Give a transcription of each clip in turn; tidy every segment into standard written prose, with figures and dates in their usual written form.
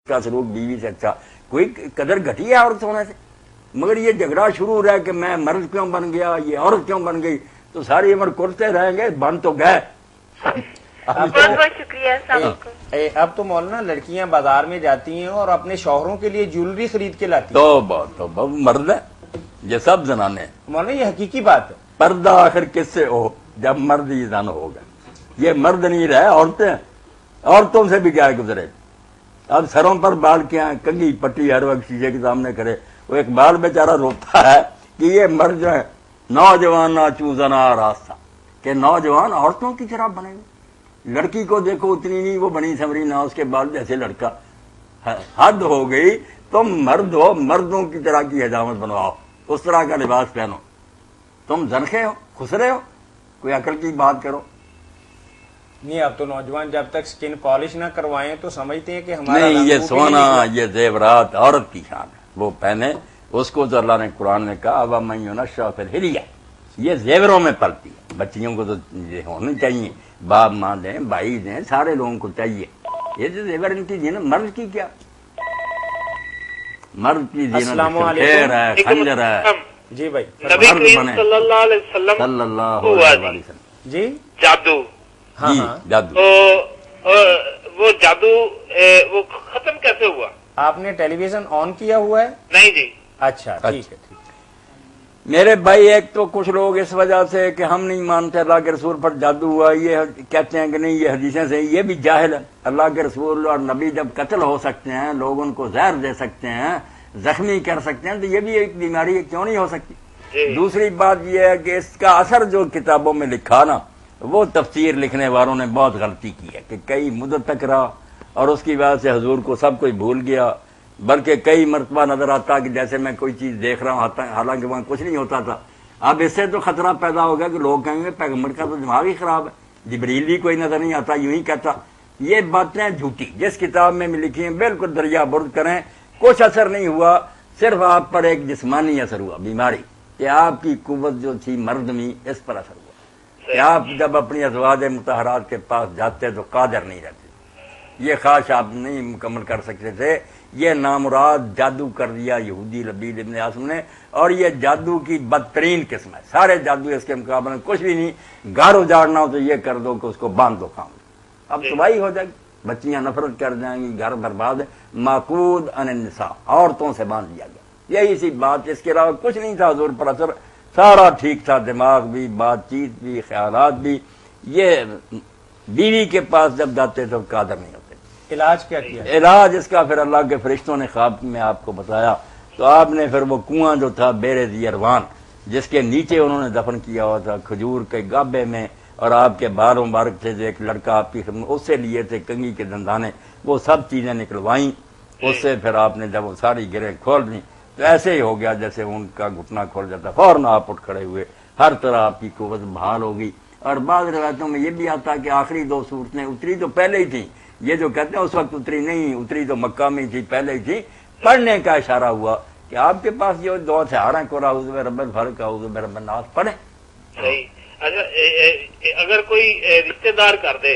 کا سلوک بیوی سے اچھا، کوئی قدر گھٹی ہے عورت ہونے سے؟ مگر یہ جھگڑا شروع ہو رہا ہے کہ میں مرد کیوں بن گیا، یہ عورت کیوں بن گئی، تو ساری عمر کرتے رہیں گے، بن تو گئے۔ بہت بہت شکریہ، السلام علیکم۔ اب تو مولانا لڑکیاں بازار میں جاتی ہیں اور اپنے شوہروں کے لیے جیولری خرید کے لاتی ہیں۔ تو مرد ہے، یہ سب زنانے ہیں۔ مولانا یہ حقیقی بات ہے۔ پردہ آخر کس سے ہو جب مرد ہی زن ہوگا؟ یہ مرد نہیں رہے، عورتیں ہیں، عورتوں سے بھی کیا گزرے۔ اب سروں پر بال کیا کنگھی پٹی ہر وقت شیشے کے سامنے کرے، وہ ایک بال بیچارہ روتا ہے کہ یہ مرد جو ہے نوجوان نہ چوزنا راستہ، کہ نوجوان عورتوں کی طرح بنے گا۔ لڑکی کو دیکھو اتنی نہیں وہ بنی سمری نہ اس کے بال جیسے لڑکا، حد ہو گئی۔ تم مرد ہو، مردوں کی طرح کی حجامت بنواؤ، اس طرح کا لباس پہنو۔ تم زنخے ہو، خسرے ہو، کوئی عقل کی بات کرو۔ نہیں، اب تو نوجوان جب تک سکن پالش نہ کروائیں تو سمجھتے ہیں کہ ہمارا نہیں، یہ سونا یہ زیورات عورت کی شان ہے، وہ پہنے۔ اس کو تو اللہ نے قرآن میں کہا اب من ینشأ فی الحلیہ، یہ زیوروں میں پلتی ہے۔ بچیوں کو تو یہ ہونی چاہیے، باپ ماں دیں، بھائی دیں، سارے لوگوں کو چاہیے۔ یہ جو زیور ان کی زینت، مرد کی کیا؟ مرد کی السلام زینت علیکم۔ خیر ہے، خنجر ہے۔ جی بھائی، نبی کریم صلی اللہ علیہ وسلم صلی اللہ علیہ وسلم۔ جی جادو، ہاں جی ہاں، جادو۔ وہ جادو وہ ختم کیسے ہوا؟ آپ نے ٹیلی ویژن آن کیا ہوا ہے؟ نہیں جی۔ اچھا ٹھیک ہے، ٹھیک ہے۔ میرے بھائی، ایک تو کچھ لوگ اس وجہ سے کہ ہم نہیں مانتے اللہ کے رسول پر جادو ہوا، یہ کہتے ہیں کہ نہیں یہ حدیثیں سے، یہ بھی جاہل ہے۔ اللہ کے رسول اور نبی جب قتل ہو سکتے ہیں، لوگ ان کو زہر دے سکتے ہیں، زخمی کر سکتے ہیں، تو یہ بھی ایک بیماری کیوں نہیں ہو سکتی؟ دوسری بات یہ ہے کہ اس کا اثر جو کتابوں میں لکھا نا، وہ تفسیر لکھنے والوں نے بہت غلطی کی ہے کہ کئی مدت تک رہا اور اس کی وجہ سے حضور کو سب کوئی بھول گیا، بلکہ کئی مرتبہ نظر آتا کہ جیسے میں کوئی چیز دیکھ رہا ہوں، حالانکہ وہاں کچھ نہیں ہوتا تھا۔ اب اس سے تو خطرہ پیدا ہو گیا کہ لوگ کہیں گے پیغمبر کا تو دماغ ہی خراب ہے، جبریل بھی کوئی نظر نہیں آتا، یوں ہی کہتا۔ یہ باتیں جھوٹی، جس کتاب میں لکھی ہیں بالکل دریا برد کریں، کچھ اثر نہیں ہوا، صرف آپ پر ایک جسمانی اثر ہوا، بیماری، کہ آپ کی قوت جو تھی مرد میں اس پر اثر ہوا کہ آپ جب اپنی ازواج مطہرات کے پاس جاتے تو قادر نہیں رہتے، یہ خواہش آپ نہیں مکمل کر سکتے تھے۔ یہ نامراد جادو کر دیا یہودی لبید ابن عاصم نے، اور یہ جادو کی بدترین قسم ہے۔ سارے جادو اس کے مقابلے میں کچھ بھی نہیں۔ گھر اجاڑنا ہو تو یہ کر دو کہ اس کو باندھ دو کام، اب تباہی ہو جائے گی، بچیاں نفرت کر جائیں گی، گھر برباد ہے۔ معقود عن النساء، عورتوں سے باندھ دیا گیا، یہی سی بات، اس کے علاوہ کچھ نہیں تھا حضور پر اثر، سارا ٹھیک تھا، دماغ بھی، بات چیت بھی، خیالات بھی۔ یہ بیوی کے پاس جب جاتے تو قادر نہیں ہوتے۔ علاج کیا کیا؟ علاج اس کا پھر اللہ کے فرشتوں نے خواب میں آپ کو بتایا، تو آپ نے پھر وہ کنواں جو تھا بیر ذیروان، جس کے نیچے انہوں نے دفن کیا ہوا تھا کھجور کے گابے میں، اور آپ کے بار مبارک سے جو ایک لڑکا آپ کی خدمت اس سے لیے تھے کنگھی کے دندانے، وہ سب چیزیں نکلوائیں۔ اس سے پھر آپ نے جب وہ ساری گرہیں کھول دیں تو ایسے ہی ہو گیا جیسے ان کا گھٹنا کھول جاتا، فوراً آپ اٹھ کھڑے ہوئے، ہر طرح آپ کی قوت بحال ہو گئی۔ اور بعض روایتوں میں یہ بھی آتا کہ آخری دو صورتیں اتری تو پہلے ہی تھیں، یہ جو کہتے ہیں اس وقت اتری نہیں، اتری تو مکہ میں تھی، پہلے ہی تھی۔ پڑھنے کا اشارہ ہوا کہ آپ کے پاس جو دو ہتھیار ہیں، قل اعوذ برب الفلق، اعوذ برب الناس، پڑھیں۔ اگر کوئی رشتہ دار کر دے،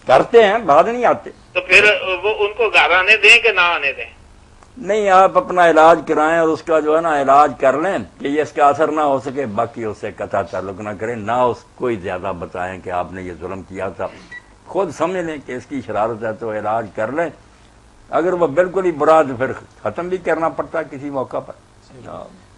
کرتے ہیں، بعد نہیں آتے، تو پھر وہ ان کو گھر آنے دیں کہ نہ آنے دیں؟ نہیں، آپ اپنا علاج کرائیں اور اس کا جو ہے نا علاج کر لیں کہ یہ اس کا اثر نہ ہو سکے، باقی اس سے قطع تعلق نہ کریں، نہ اس کو ہی زیادہ بتائیں کہ آپ نے یہ ظلم کیا تھا، خود سمجھ لیں کہ اس کی شرارت ہے تو علاج کر لیں۔ اگر وہ بالکل ہی برا تو پھر ختم بھی کرنا پڑتا ہے کسی موقع پر۔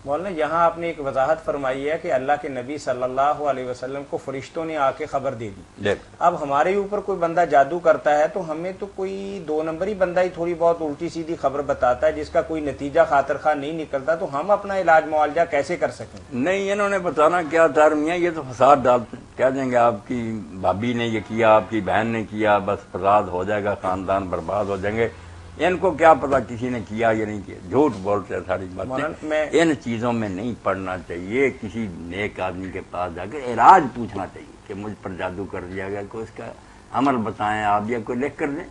مولانا یہاں آپ نے ایک وضاحت فرمائی ہے کہ اللہ کے نبی صلی اللہ علیہ وسلم کو فرشتوں نے آ کے خبر دے دی۔ اب ہمارے اوپر کوئی بندہ جادو کرتا ہے تو ہمیں تو کوئی دو نمبری بندہ ہی تھوڑی بہت الٹی سیدھی خبر بتاتا ہے جس کا کوئی نتیجہ خاطر خواہ نہیں نکلتا، تو ہم اپنا علاج معالجہ کیسے کر سکیں؟ نہیں، انہوں نے بتانا کیا تھا میاں، یہ تو فساد ڈالتے ہیں، کہہ دیں گے آپ کی بھابی نے یہ کیا، آپ کی بہن نے کیا، بس فساد ہو جائے گا، خاندان برباد ہو جائیں گے۔ ان کو کیا پتا کسی نے کیا یا نہیں کیا، جھوٹ بولتے ہیں ساری باتیں۔ ان چیزوں میں نہیں پڑنا چاہیے، کسی نیک آدمی کے پاس جا کے علاج پوچھنا چاہیے کہ مجھ پر جادو کر دیا گیا، کوئی اس کا عمل بتائیں آپ یا کوئی لکھ کر دیں۔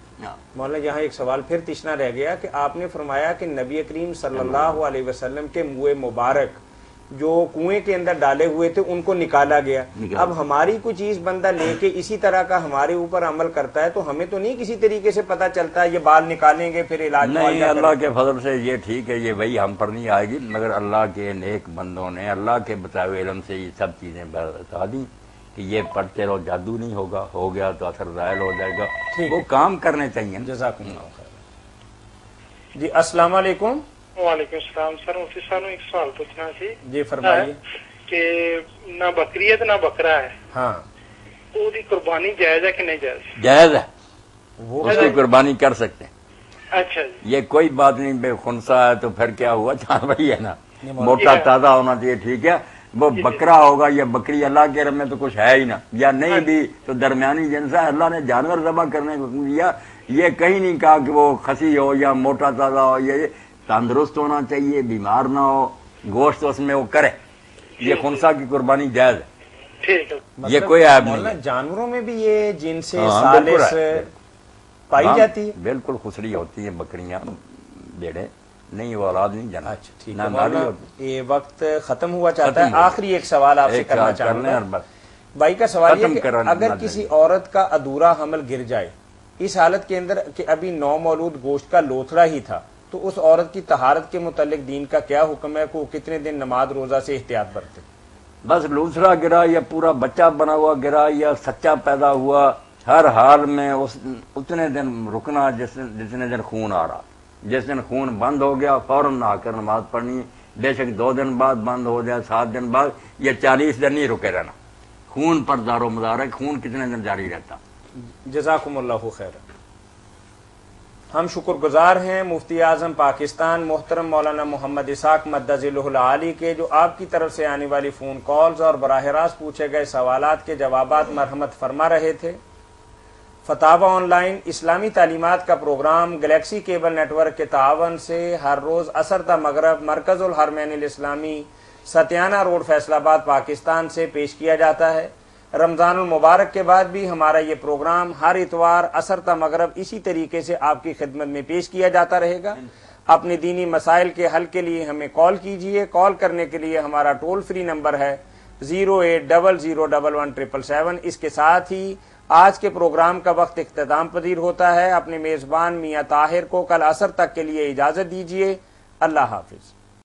مولانا یہاں ایک سوال پھر تیسرا رہ گیا کہ آپ نے فرمایا کہ نبی کریم صلی اللہ علیہ وسلم کے منہ مبارک جو کنویں کے اندر ڈالے ہوئے تھے ان کو نکالا گیا. اب ہماری کوئی چیز بندہ لے کے اسی طرح کا ہمارے اوپر عمل کرتا ہے تو ہمیں تو نہیں کسی طریقے سے پتا چلتا ہے یہ بال نکالیں گے پھر علاج نہیں. اللہ کے فضل سے یہ ٹھیک ہے، یہ وہی ہم پر نہیں آئے گی، مگر اللہ کے نیک بندوں نے اللہ کے بتائے ہوئے علم سے یہ سب چیزیں بتا دی کہ یہ پڑھتے رہو، جادو نہیں ہوگا، ہو گیا تو اثر ظاہر ہو جائے گا. وہ کام کرنے چاہیے. جزاکم اللہ خیر. جی السلام علیکم. وعلیکم السلام. سر مفتی صاحب ایک سوال پوچھنا سی. جی فرمائیے. کہ نہ بکری ہے تو نہ بکرا ہے، ہاں وہ دی قربانی جائز ہے کہ نہیں جائز؟ جائز ہے، وہ اس کی قربانی کر سکتے ہیں. اچھا جی. یہ کوئی بات نہیں، بے خنسا ہے تو پھر کیا ہوا، جانور ہے نا، موٹا تازہ ہونا چاہیے. ٹھیک ہے، وہ بکرا ہوگا یا بکری، اللہ کے رحم میں تو کچھ ہے ہی نا، یا نہیں بھی تو درمیانی جنس ہے. اللہ نے جانور ذبح کرنے کو دیا، یہ کہیں نہیں کہا کہ وہ خسی ہو یا موٹا تازہ ہو، یہ تندرست ہونا چاہیے، بیمار نہ ہو، گوشت اس میں وہ کرے. یہ خنسا کی قربانی جائز ہے، ٹھیک ہے. یہ کوئی عیب نہیں ہے. جانوروں میں بھی یہ جن سے بالکل ثالث پائی جاتی ہے. بالکل خسری ہوتی ہیں بکریاں، بیڑے نہیں، وہ اولاد نہیں جانا. اچھا ٹھیک ہے. یہ وقت ختم ہوا چاہتا ہے، آخری ایک سوال آپ سے کرنا چاہوں گا. بھائی کا سوال یہ کہ اگر کسی عورت کا ادھورا حمل گر جائے اس حالت کے اندر کہ ابھی نو مولود گوشت کا لوتھڑا ہی تھا، تو اس عورت کی طہارت کے متعلق دین کا کیا حکم ہے؟ کو کتنے دن نماز روزہ سے احتیاط برتے؟ بس لوسرا گرا یا پورا بچہ بنا ہوا گرا یا سچا پیدا ہوا، ہر حال میں اتنے دن رکنا جتنے دن خون آ رہا. جس دن خون بند ہو گیا فوراً آ کر نماز پڑھنی. بے شک 2 دن بعد بند ہو جائے، 7 دن بعد، یا 40 دن نہیں رکے رہنا. خون پر دار و مدار ہے، خون کتنے دن جاری رہتا. جزاکم اللہ خیر. ہم شکر گزار ہیں مفتی اعظم پاکستان محترم مولانا محمد اسحاق مدظلہ العالی کے، جو آپ کی طرف سے آنے والی فون کالز اور براہ راست پوچھے گئے سوالات کے جوابات مرحمت فرما رہے تھے. فتاوی آن لائن اسلامی تعلیمات کا programme Galaxy cable network کے تعاون سے ہر روز عصر تا مغرب مرکز الحرمین الاسلامی ستیانہ روڈ فیصل آباد پاکستان سے پیش کیا جاتا ہے. رمضان المبارک کے بعد بھی ہمارا یہ پروگرام ہر اتوار عصر تا مغرب اسی طریقے سے آپ کی خدمت میں پیش کیا جاتا رہے گا. اپنے دینی مسائل کے حل کے لیے ہمیں کال کیجئے. کال کرنے کے لیے ہمارا ٹول فری نمبر ہے 08001117777. اس کے ساتھ ہی آج کے پروگرام کا وقت اختتام پذیر ہوتا ہے. اپنے میزبان میاں طاہر کو کل عصر تک کے لیے اجازت دیجیے. اللہ حافظ.